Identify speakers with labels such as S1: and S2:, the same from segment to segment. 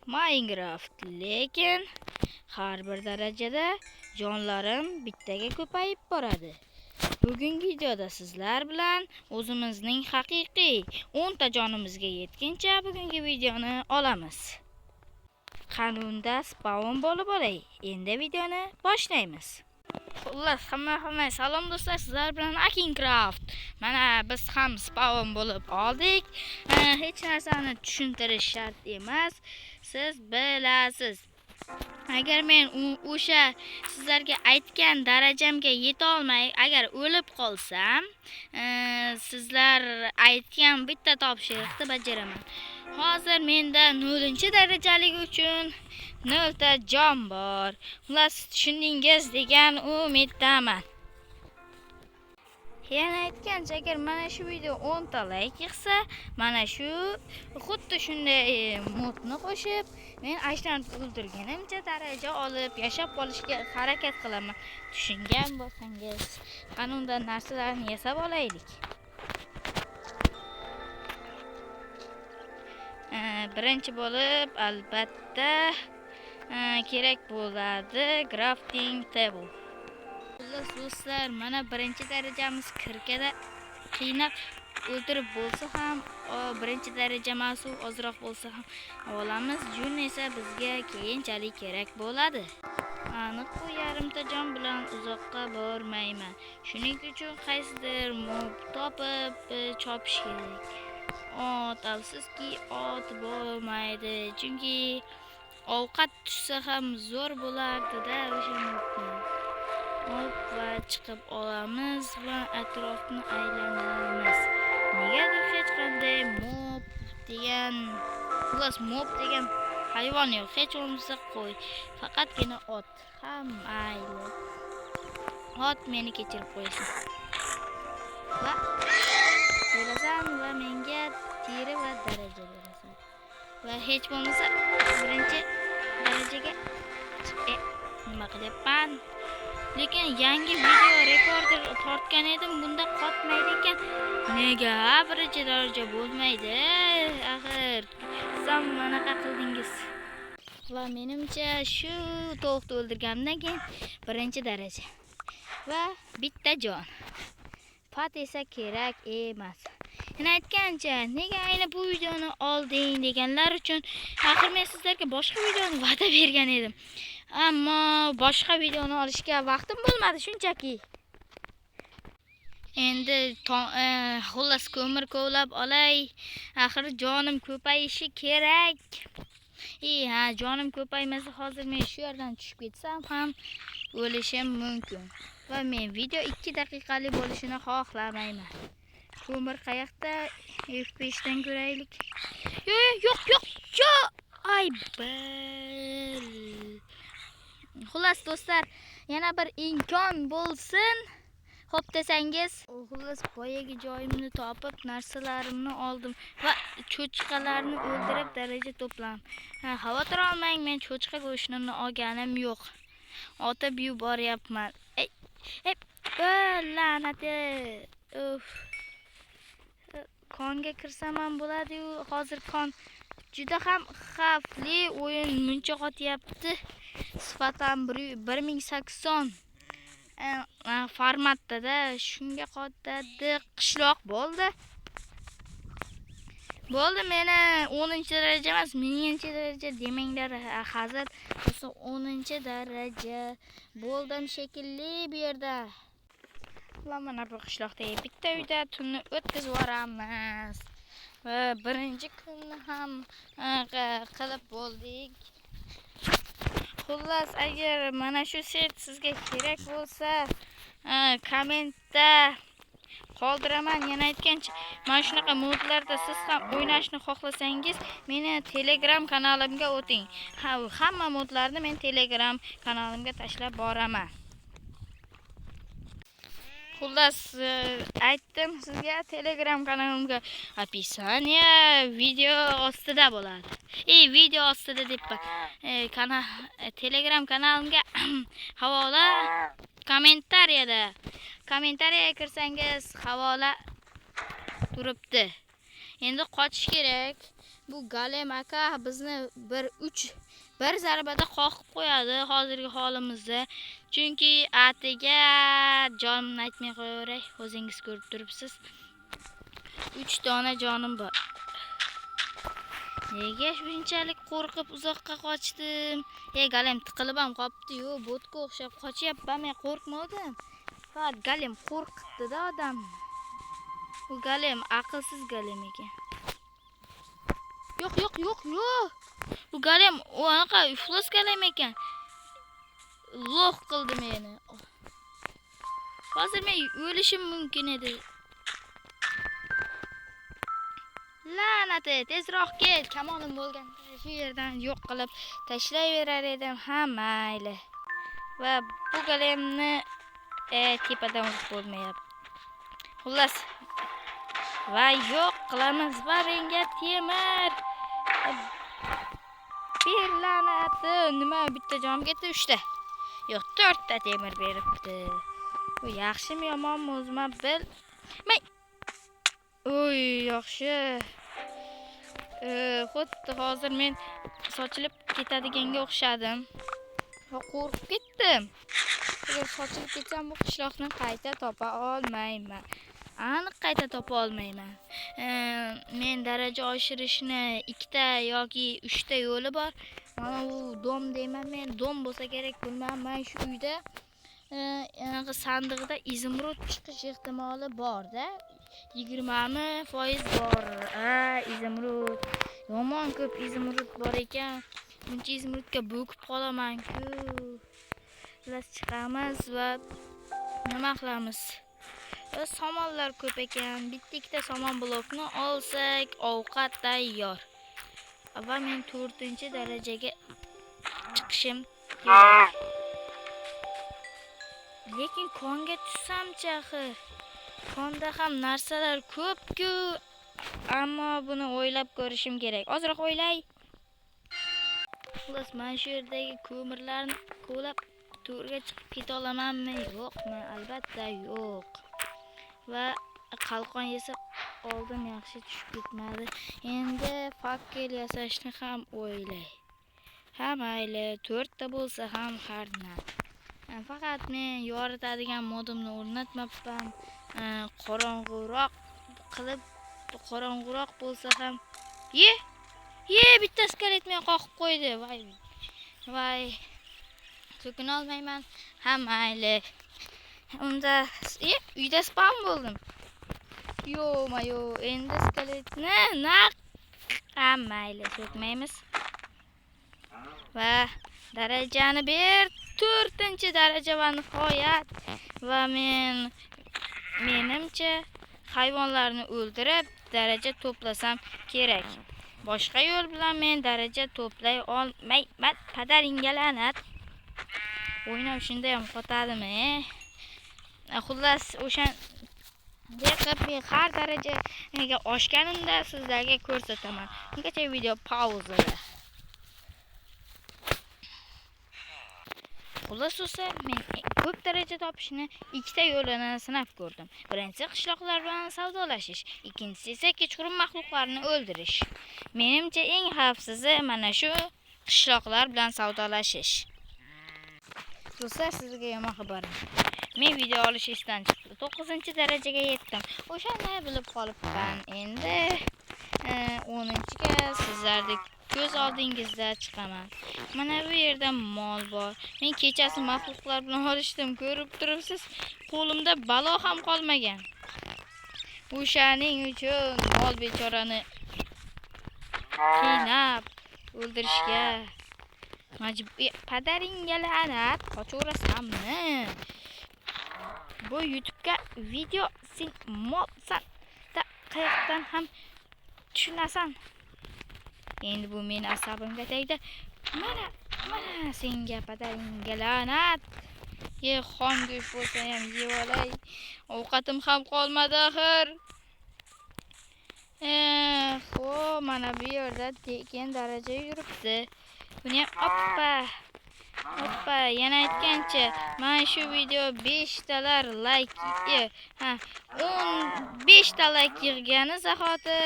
S1: Minecraft, lekin har bir darajada jonlarim bittaga ko'payib boradi. Bugungi videoda sizlar bilan o'zimizning haqiqiy 10 ta jonimizga yetguncha bugungi videoni olamiz. Qanunda spawn bo'lib olay. Endi videoni boshlaymiz. Xullas, hamma salom do'stlar, sizlar bilan Minecraft. Mana biz ham spawn bo'lib oldik. Hech narsani tushuntirish shart emas. Siz bilasiz. Agar men o'sha sizlarga aytgan darajamga yeta olmay, agar o'lib qolsam, sizlar aytgan bitta topshiriqni bajaraman. Hozir menda 0-darajalik uchun 0 ta jon bor. Xullas, tushundingiz degan umiddaman. Yana aytgancha, agar mana shu video 10 ta like yig'sa, mana shu xuddi shunday modni qo'shib, men ashdan o'ldirganimcha daraja olib yashab qolishga harakat qilaman. Tushungan bo'lsangiz, qani undan narsalarni yasab olaylik. Birinchi bo'lib albatta kerak bo'ladi crafting table. Do'stlar, mana birinchi darajamiz kirkada qiynab o'ldirib bo'lsa ham, birinchi daraja mas'ul ozroq bo'lsa ham olamiz. Jun esa bizga keyinchalik kerak bo'ladi. Aniq bu yarimta jon bilan uzoqqa bormayman. Shuning uchun qaysidir mob topib chopish kerak. Afsuski ot bo'lmaydi, chunki ovqat tushsa ham zo'r bo'lardi-da o'sha mobni. Va chiqib olamiz va atrofni aylanamiz. Negadir hech qanday mob degan hayvon yo'q. Hech bo'lmasa qo'y, faqatgina ot. Mayli. Ot meni kechirib qo'ysin. Va berasan va menga teri va daraja berasan. Va hech bo'lmasa birinchi darajaga nima qilyapman? Lekin yangi video rekorder tortgan edim, bunda qotmaydi ekan. Nega birinchi daraja bo'lmaydi? Axir siz manaqa qildingiz. Va menimcha shu tovuqni o'ldirganimdan keyin birinchi daraja va bitta jon. Pat esa kerak emas. Yana aytgancha, nega ayni bu videoni olding deganlar uchun, axir men sizlarga boshqa videoni va'da bergan edim. Ammo boshqa videoni olishga vaqtim bo'lmadi shunchaki. Endi xullas ko'mir kovlab olay. Axir jonim ko'payishi kerak. Jonim ko'paymasa hozir men shu yerdan tushib ketsam ham o'lishim mumkin. Va men video 2 daqiqalik bo'lishini xohlamayman. Ko'mir qayoqda? F5 dan ko'raylik. Yo'q. Ay bil. Xullas do'stlar, yana bir imkon bo'lsin. Xo'p desangiz, xullas boyagi joyimni topib, narsalarimni oldim va cho'chqalarni o'ldirib daraja to'plam. Xavotir olmang, men cho'chqa go'shtini olganim yo'q. Otib yuboryapman. La'nati. Konga kirsam ham bo'ladi-yu, hozir kon juda ham xavfli o'yin muncha qotyapti. Sifatam 1080 formatda shunga qotadi. Qishloq bo'ldi. Meni 10-daraja emas, 1000-daraja demanglar. Hozir 10-daraja bo'ldim shekilli bu yerda. Mana bu qishloqda bitta uyda tunni o'tkazib yoramiz. Va birinchi kunni ham qilib bo'ldik. Xullas, agar mana shu set sizga kerak bo'lsa, kommentda qoldiraman. Yana aytgancha, mana shunaqa modlarda siz ham o'ynashni xohlasangiz, meni Telegram kanalimga o'ting. Hamma modlarni men Telegram kanalimga tashlab boraman. Xullas, aytdim sizga, Telegram kanalimga описание video ostida bo'ladi. Video ostida debman. Telegram kanalimga havola kommentariyaga kirsangiz havola turibdi. Endi qochish kerak. Bu Galem aka bizni bir zarbada qoqib qo'yadi hozirgi holimizda. Chunki atiga jonimni aytmay qo'yaveray, o'zingiz ko'rib turibsiz. 3 dona jonim bor. Nega shunchalik qo'rqib uzoqqa qochdim? Galem tiqilib ham qopti-yu, botga o'xshab qochyapman, men qo'rqmadim. Faqat Galem qo'rqitdi-da odamni. Bu Galem aqlsiz Galem ekan. Yo'q. Bu Galem anaqa iflos Galem ekan. Lo'q qildi meni. Hozir men o'lishim mumkin edi. La'nati, tezroq ket. Kamonim bo'lganda shu yerdan yo'q qilib tashlayverar edim. Ha, mayli. Va bu Galemni tepadan urib bo'lmayapti. Xullas. Va yo'q qilamiz. Va menga temir. Bir la'nati, nima bitta jonim ketdi, 3 ta. Yo'q, 4 ta temir beribdi. Bu yaxshimi yomonmi o'zim bilmay. Oy, yaxshi. Xuddi hozir men sochilib ketadiganga o'xshadim. Va qo'rqib ketdim. Agar sochilib ketsam bu qishloqni qayta topa olmayman. Aniq qayta topa olmayman. Men daraja oshirishni 2 ta yoki 3 ta yo'li bor. Mana bu dom deyman men, dom bo'lsa kerak bilmayman, shu uyda anaqa sandiqda izimrud chiqish ehtimoli bor-da. 20% bor. Izimrud. Yomon ko'p izimrud bor ekan. Buncha izimrudga bo'kib qolaman-ku. Biz chiqamiz va nima qilamiz? Somonlar ko'p ekan. Bitta somon blokni olsak, ovqat tayyor. Va men 4-darajaga chiqishim kerak. Lekin konga tushsam-chi axir. Konda ham narsalar ko'p-ku. Ammo buni o'ylab ko'rishim kerak. Ozroq o'ylay. Xullas, men shu yerdagi ko'mirlarni ko'lab to'rga chiqib keta olamanmi? Yo'qmi? Albatta yo'q. Va qalqon yesa oldim, yaxshi tushib ketmadi. Endi fakkel yasashni ham o'ylay. Ha, mayli, 4 ta bo'lsa ham har nima. Faqat men yoritadigan modimni o'rnatmabman. Qorong'uroq bo'lsa ham bitta skelet meni qoqib qo'ydi. Voy. So'kina olmayman. Ha, mayli. Unda uyda spam bo'ldim. Yo, endi skeletni ha, mayli, so'kmaymiz. Va darajani ber. 4-daraja va nihoyat. Va menimcha hayvonlarni o'ldirib daraja to'plasam kerak. Boshqa yo'l bilan men daraja to'play olmayman. Padaringga la'nat. O'ynab shunday ham qotadimi? Xullas, o'shanda men har darajaga oshganimda sizlarga ko'rsataman. Ungacha video pauzada. Xullas bo'lsa, men ko'p daraja topishni 2 ta yo'lini sinab ko'rdim. Birinchisi qishloqlar bilan savdolashish, ikkinchisi esa kechqurun maxluqlarni o'ldirish. Menimcha eng xavfsizi mana shu qishloqlar bilan savdolashish. Do'stlar, sizga yomon xabarim. Men video olish esdan chiqdi. 9-darajaga yetdim. O'shanda bilib qolibman. Endi 10-ga sizlarning ko'z oldingizda chiqaman. Mana bu yerda mol bor. Men kechasi maxluqlar bilan olishdim, ko'rib turibsiz. Qo'limda balo ham qolmagan. O'shaning uchun mol bechorani qiynab o'ldirishga majbur. Padaringga la'nat, qochaversammi? Bu YouTube'ga video sen molsan da qayoqdan ham tushunasan. Endi bu meni asabimga tegdi. Mana senga padaringga la'nat. Xon go'sht bo'lsa ham yeb olay. Ovqatim ham qolmadi axir. Mana bu yerda tekin daraja yuribdi. Buni oppa, yana aytgancha, mana shu video 5 talar like, 15 ta like yig'gani zahoti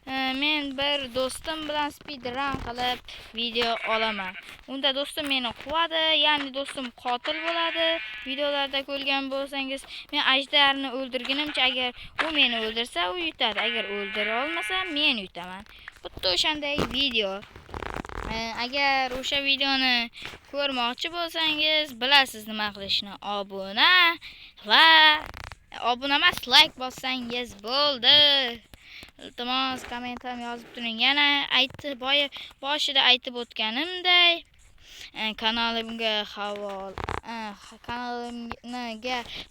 S1: men bir do'stim bilan speedrun qilib video olaman. Unda do'stim meni quvadi, ya'ni do'stim qotil bo'ladi. Videolarda ko'rgan bo'lsangiz, men ajdarni o'ldirgunimcha agar u meni o'ldirsa, u yutadi. Agar o'ldira olmasa, men yutaman. Xuddi o'shanday video. Agar o'sha videoni ko'rmoqchi bo'lsangiz, bilasiz nima qilishni. Obuna emas, like bossangiz bo'ldi. Iltimos kommentar yozib turing. Yana boshida aytib o'tganimday, kanalimga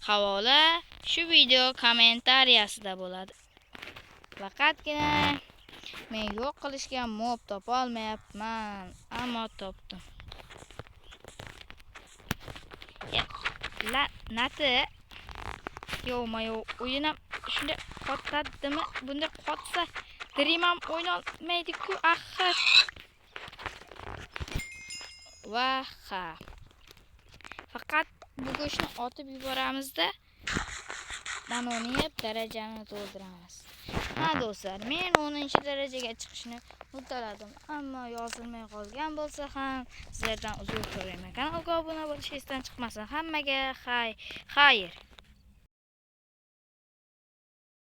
S1: havola shu video kommentariyasida bo'ladi. Faqatgina men yo'q qilishga mob topolmayapman, ammo topdim. La'nati. Yo'q, o'yinim shunday qotadimi? Bunda qotsa Dreamam o'ynolmaydi-ku axir. Vaha. Faqat bu go'shtni otib yuboramizda, manoni yeb darajani to'ldiramiz. Ha do'stlar, men 10-darajaga chiqishni uddaladim, ammo yozilmay qolgan bo'lsa ham sizlardan uzr so'rayman. Kanalga obuna bo'lish esdan chiqmasin. Hammaga xayr.